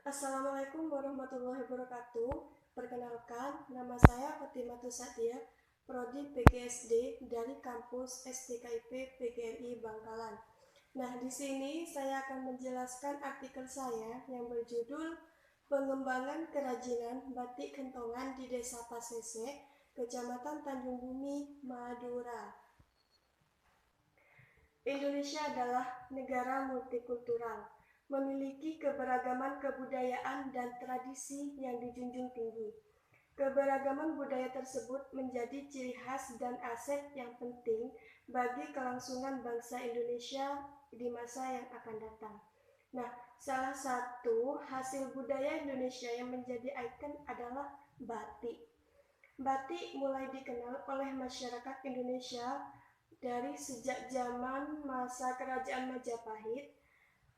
Assalamualaikum warahmatullahi wabarakatuh. Perkenalkan, nama saya Fatimah Sadia, Prodi PGSD dari kampus STKIP PGRI Bangkalan. Nah, di sini saya akan menjelaskan artikel saya yang berjudul Pengembangan Kerajinan Batik Kentongan di Desa Pasese, Kecamatan Tanjung Bumi, Madura. Indonesia adalah negara multikultural, memiliki keberagaman kebudayaan dan tradisi yang dijunjung tinggi. Keberagaman budaya tersebut menjadi ciri khas dan aset yang penting bagi kelangsungan bangsa Indonesia di masa yang akan datang. Nah, salah satu hasil budaya Indonesia yang menjadi ikon adalah batik. Batik mulai dikenal oleh masyarakat Indonesia dari sejak zaman masa Kerajaan Majapahit.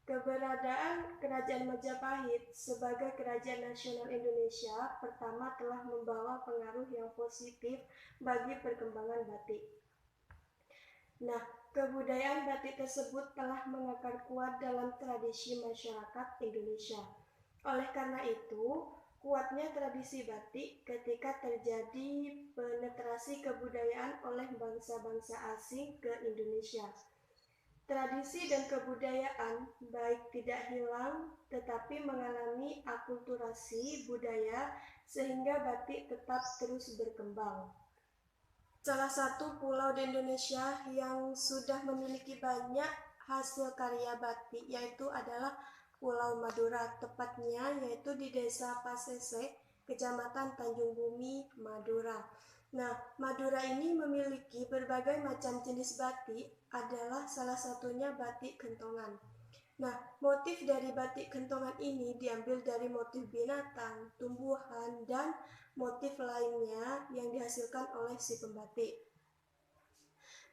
Keberadaan Kerajaan Majapahit sebagai kerajaan nasional Indonesia pertama telah membawa pengaruh yang positif bagi perkembangan batik. Nah, kebudayaan batik tersebut telah mengakar kuat dalam tradisi masyarakat Indonesia. Oleh karena itu, kuatnya tradisi batik ketika terjadi penetrasi kebudayaan oleh bangsa-bangsa asing ke Indonesia. Tradisi dan kebudayaan baik tidak hilang tetapi mengalami akulturasi budaya sehingga batik tetap terus berkembang. Salah satu pulau di Indonesia yang sudah memiliki banyak hasil karya batik yaitu adalah Pulau Madura, tepatnya yaitu di Desa Pasese, Kecamatan Tanjung Bumi, Madura. Nah, Madura ini memiliki berbagai macam jenis batik, adalah salah satunya batik kentongan. Nah, motif dari batik kentongan ini diambil dari motif binatang, tumbuhan, dan motif lainnya yang dihasilkan oleh si pembatik.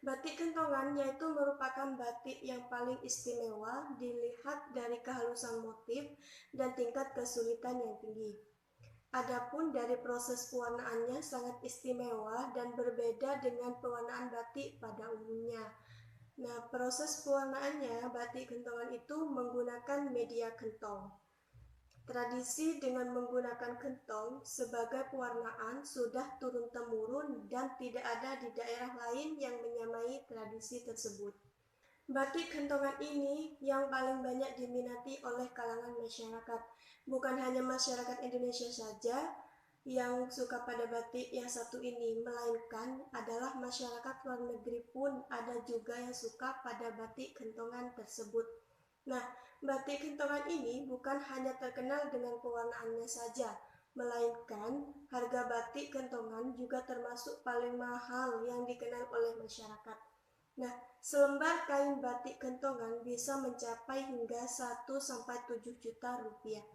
Batik kentongan yaitu merupakan batik yang paling istimewa dilihat dari kehalusan motif dan tingkat kesulitan yang tinggi. Adapun dari proses pewarnaannya sangat istimewa dan berbeda dengan pewarnaan batik pada umumnya. Nah, proses pewarnaannya batik kentongan itu menggunakan media kentong. Tradisi dengan menggunakan kentong sebagai pewarnaan sudah turun-temurun dan tidak ada di daerah lain yang menyamai tradisi tersebut. Batik kentongan ini yang paling banyak diminati oleh kalangan masyarakat. Bukan hanya masyarakat Indonesia saja yang suka pada batik yang satu ini, melainkan adalah masyarakat luar negeri pun ada juga yang suka pada batik kentongan tersebut. Nah, batik kentongan ini bukan hanya terkenal dengan pewarnaannya saja, melainkan harga batik kentongan juga termasuk paling mahal yang dikenal oleh masyarakat. Nah, selembar kain batik kentongan bisa mencapai hingga 1-7 juta rupiah.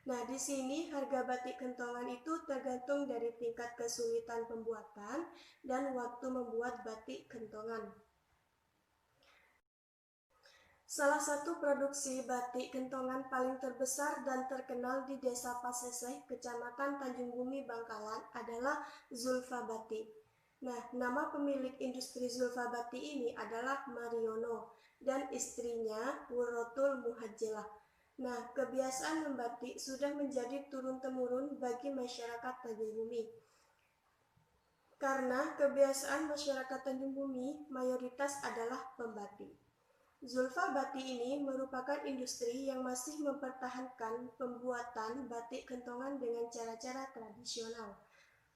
Nah, di sini harga batik kentongan itu tergantung dari tingkat kesulitan pembuatan dan waktu membuat batik kentongan. Salah satu produksi batik kentongan paling terbesar dan terkenal di Desa Pasese, Kecamatan Tanjung Bumi, Bangkalan adalah Zulfa Batik. Nah, nama pemilik industri Zulfa Batik ini adalah Mariono dan istrinya Wurrotul Muhajjelah. Nah, kebiasaan membatik sudah menjadi turun-temurun bagi masyarakat Tanjung Bumi. Karena kebiasaan masyarakat Tanjung Bumi mayoritas adalah pembatik. Zulfa Batik ini merupakan industri yang masih mempertahankan pembuatan batik kentongan dengan cara-cara tradisional.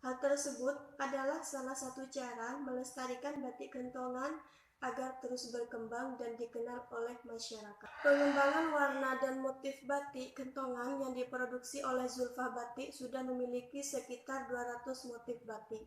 Hal tersebut adalah salah satu cara melestarikan batik kentongan agar terus berkembang dan dikenal oleh masyarakat. Pengembangan warna dan motif batik kentongan yang diproduksi oleh Zulfa Batik sudah memiliki sekitar 200 motif batik.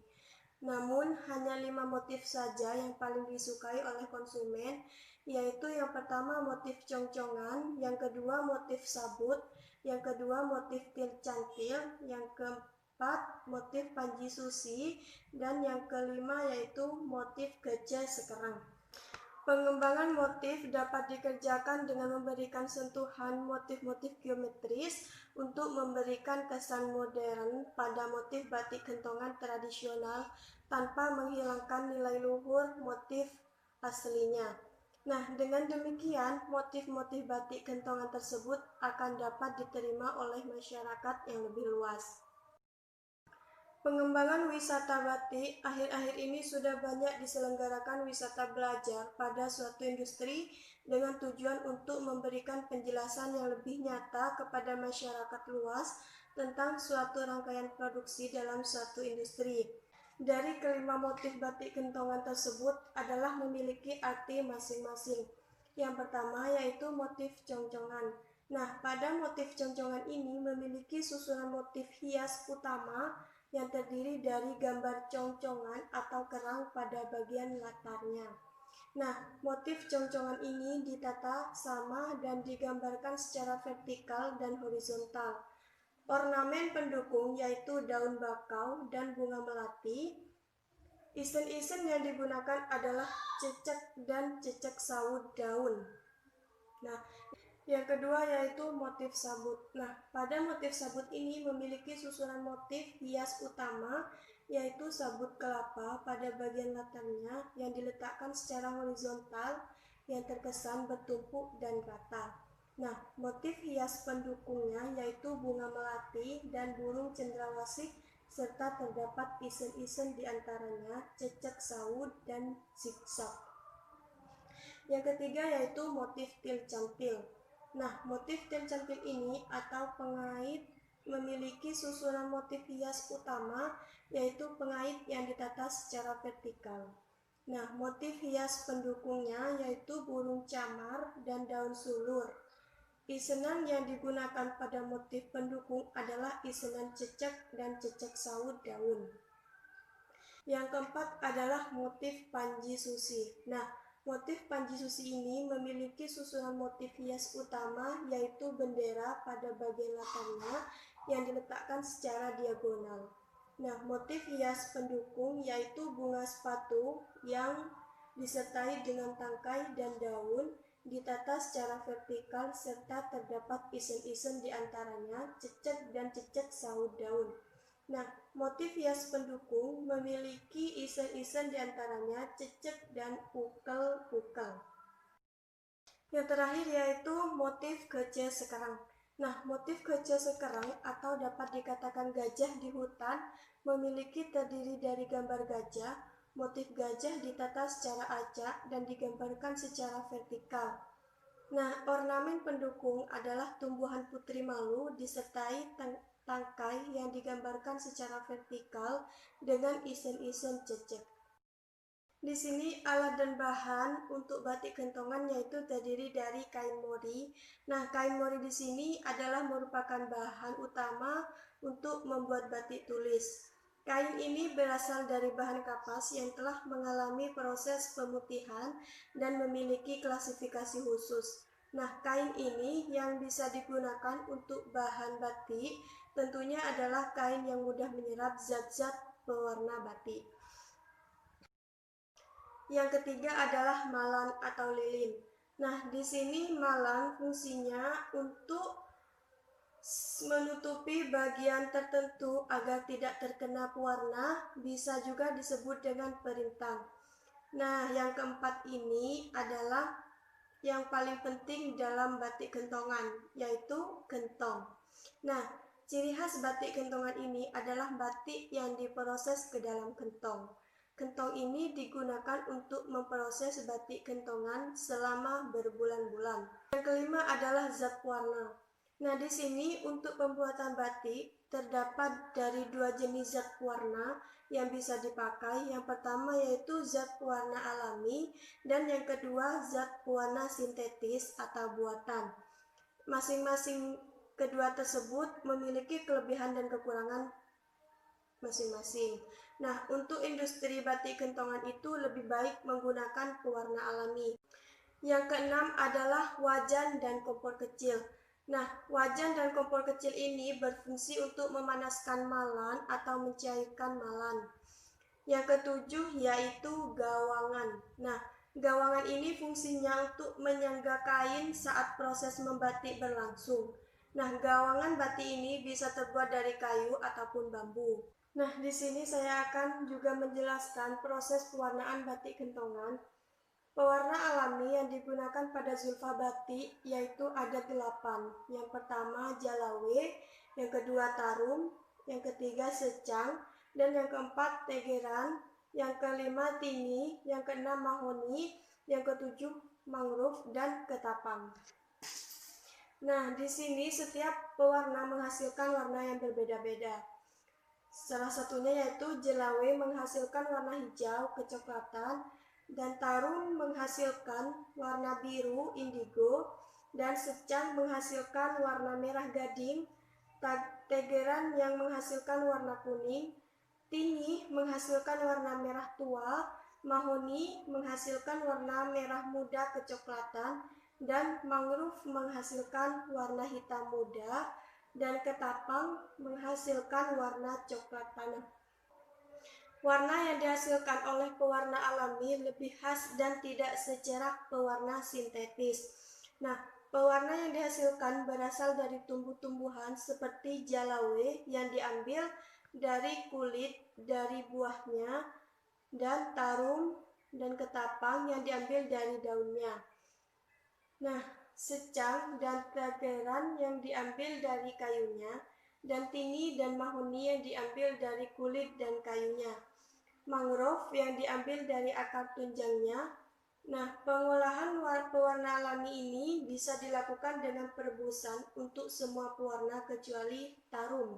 Namun hanya 5 motif saja yang paling disukai oleh konsumen, yaitu yang pertama motif congcongan, yang kedua motif sabut, yang kedua motif cantil, yang keempat motif panji susi, dan yang kelima yaitu motif gajah sekerang. Pengembangan motif dapat dikerjakan dengan memberikan sentuhan motif-motif geometris untuk memberikan kesan modern pada motif batik kentongan tradisional tanpa menghilangkan nilai luhur motif aslinya. Nah, dengan demikian, motif-motif batik kentongan tersebut akan dapat diterima oleh masyarakat yang lebih luas. Pengembangan wisata batik akhir-akhir ini sudah banyak diselenggarakan wisata belajar pada suatu industri dengan tujuan untuk memberikan penjelasan yang lebih nyata kepada masyarakat luas tentang suatu rangkaian produksi dalam suatu industri. Dari kelima motif batik kentongan tersebut adalah memiliki arti masing-masing. Yang pertama yaitu motif congcongan. Nah, pada motif congcongan ini memiliki susunan motif hias utama yang terdiri dari gambar congcongan atau kerang pada bagian latarnya. Nah, motif congcongan ini ditata sama dan digambarkan secara vertikal dan horizontal. Ornamen pendukung yaitu daun bakau dan bunga melati. Isen-isen yang digunakan adalah cecek dan cecek sawut daun. Nah, yang kedua yaitu motif sabut. Nah, pada motif sabut ini memiliki susunan motif hias utama yaitu sabut kelapa pada bagian latarnya yang diletakkan secara horizontal yang terkesan bertumpuk dan rata. Nah, motif hias pendukungnya yaitu bunga melati dan burung cendrawasih serta terdapat isen-isen di antaranya cecek sawut dan zigzag. Yang ketiga yaitu motif til-cantil. Nah, motif til-cantil ini atau pengait memiliki susunan motif hias utama yaitu pengait yang ditata secara vertikal. Nah, motif hias pendukungnya yaitu burung camar dan daun sulur. Isenan yang digunakan pada motif pendukung adalah isenan cecek dan cecek sawut daun. Yang keempat adalah motif panji susi. Nah, motif panji susi ini memiliki susunan motif hias utama yaitu bendera pada bagian latarnya yang diletakkan secara diagonal. Nah, motif hias pendukung yaitu bunga sepatu yang disertai dengan tangkai dan daun ditata secara vertikal serta terdapat isen-isen di antaranya cecek dan cecek sawut daun. Nah, motif hias pendukung memiliki isen-isen diantaranya cecek dan ukel-ukel. Yang terakhir yaitu motif gajah sekarang. Nah, motif gajah sekarang atau dapat dikatakan gajah di hutan memiliki terdiri dari gambar gajah. Motif gajah ditata secara acak dan digambarkan secara vertikal. Nah, ornamen pendukung adalah tumbuhan putri malu disertai tangkai yang digambarkan secara vertikal dengan isen-isen cecek. Di sini alat dan bahan untuk batik kentongan yaitu terdiri dari kain mori. Nah, kain mori di sini adalah merupakan bahan utama untuk membuat batik tulis. Kain ini berasal dari bahan kapas yang telah mengalami proses pemutihan dan memiliki klasifikasi khusus. Nah, kain ini yang bisa digunakan untuk bahan batik tentunya adalah kain yang mudah menyerap zat-zat pewarna batik. Yang ketiga adalah malam atau lilin. Nah, di sini malam fungsinya untuk menutupi bagian tertentu agar tidak terkena pewarna, bisa juga disebut dengan perintang. Nah, yang keempat ini adalah yang paling penting dalam batik kentongan, yaitu gentong. Nah, ciri khas batik kentongan ini adalah batik yang diproses ke dalam gentong. Gentong ini digunakan untuk memproses batik kentongan selama berbulan-bulan. Yang kelima adalah zat warna. Nah, di sini untuk pembuatan batik terdapat dari dua jenis zat warna yang bisa dipakai. Yang pertama yaitu zat pewarna alami dan yang kedua zat pewarna sintetis atau buatan. Masing-masing kedua tersebut memiliki kelebihan dan kekurangan masing-masing. Nah, untuk industri batik kentongan itu lebih baik menggunakan pewarna alami. Yang keenam adalah wajan dan kompor kecil. Nah, wajan dan kompor kecil ini berfungsi untuk memanaskan malan atau mencairkan malan. Yang ketujuh yaitu gawangan. Nah, gawangan ini fungsinya untuk menyangga kain saat proses membatik berlangsung. Nah, gawangan batik ini bisa terbuat dari kayu ataupun bambu. Nah, di sini saya akan juga menjelaskan proses pewarnaan batik kentongan. Pewarna alami yang digunakan pada zulfa batik yaitu ada 8. Yang pertama jalawe, yang kedua tarum, yang ketiga secang, dan yang keempat tegeran, yang kelima tini, yang keenam mahoni, yang ketujuh mangrove, dan ketapang. Nah, di sini setiap pewarna menghasilkan warna yang berbeda-beda. Salah satunya yaitu jelawe menghasilkan warna hijau kecoklatan, dan tarum menghasilkan warna biru indigo, dan secang menghasilkan warna merah gading, tegeran yang menghasilkan warna kuning, tini menghasilkan warna merah tua, mahoni menghasilkan warna merah muda kecoklatan, dan mangrove menghasilkan warna hitam muda, dan ketapang menghasilkan warna coklat tanah. Warna yang dihasilkan oleh pewarna alami lebih khas dan tidak secerah pewarna sintetis. Nah, pewarna yang dihasilkan berasal dari tumbuh-tumbuhan seperti jalawe yang diambil dari kulit dari buahnya, dan tarum dan ketapang yang diambil dari daunnya. Nah, secang dan tegeran yang diambil dari kayunya, dan tini dan mahoni yang diambil dari kulit dan kayunya. Mangrove yang diambil dari akar tunjangnya. Nah, pengolahan pewarna alami ini bisa dilakukan dengan perebusan untuk semua pewarna kecuali tarum.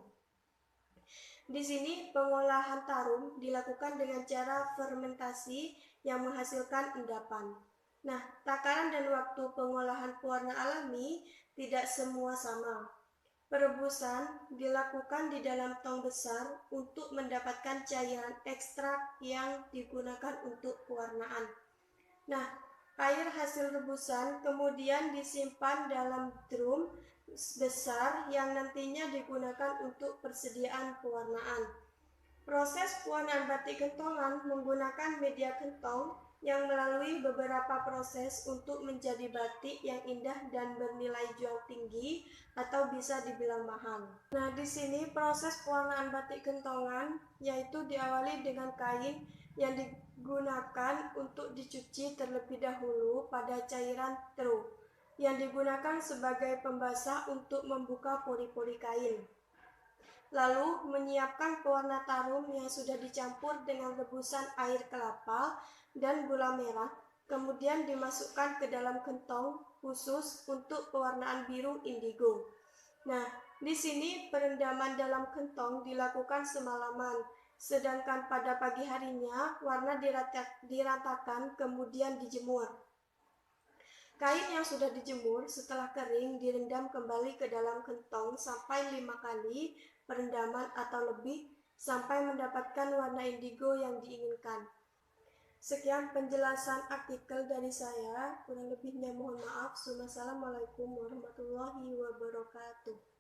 Di sini pengolahan tarum dilakukan dengan cara fermentasi yang menghasilkan endapan. Nah, takaran dan waktu pengolahan pewarna alami tidak semua sama. Perebusan dilakukan di dalam tong besar untuk mendapatkan cairan ekstrak yang digunakan untuk pewarnaan. Nah, air hasil rebusan kemudian disimpan dalam drum besar yang nantinya digunakan untuk persediaan pewarnaan. Proses pewarnaan batik kentongan menggunakan media kentong yang melalui beberapa proses untuk menjadi batik yang indah dan bernilai jual tinggi atau bisa dibilang mahal. Nah, di sini proses pewarnaan batik kentongan yaitu diawali dengan kain yang digunakan untuk dicuci terlebih dahulu pada cairan teru yang digunakan sebagai pembasah untuk membuka pori-pori kain. Lalu menyiapkan pewarna tarum yang sudah dicampur dengan rebusan air kelapa dan gula merah, kemudian dimasukkan ke dalam kentong khusus untuk pewarnaan biru indigo. Nah, di sini perendaman dalam kentong dilakukan semalaman, sedangkan pada pagi harinya warna diratakan kemudian dijemur. Kain yang sudah dijemur setelah kering direndam kembali ke dalam kentong sampai 5 kali perendaman atau lebih sampai mendapatkan warna indigo yang diinginkan. Sekian penjelasan artikel dari saya, kurang lebihnya mohon maaf. Wassalamualaikum warahmatullahi wabarakatuh.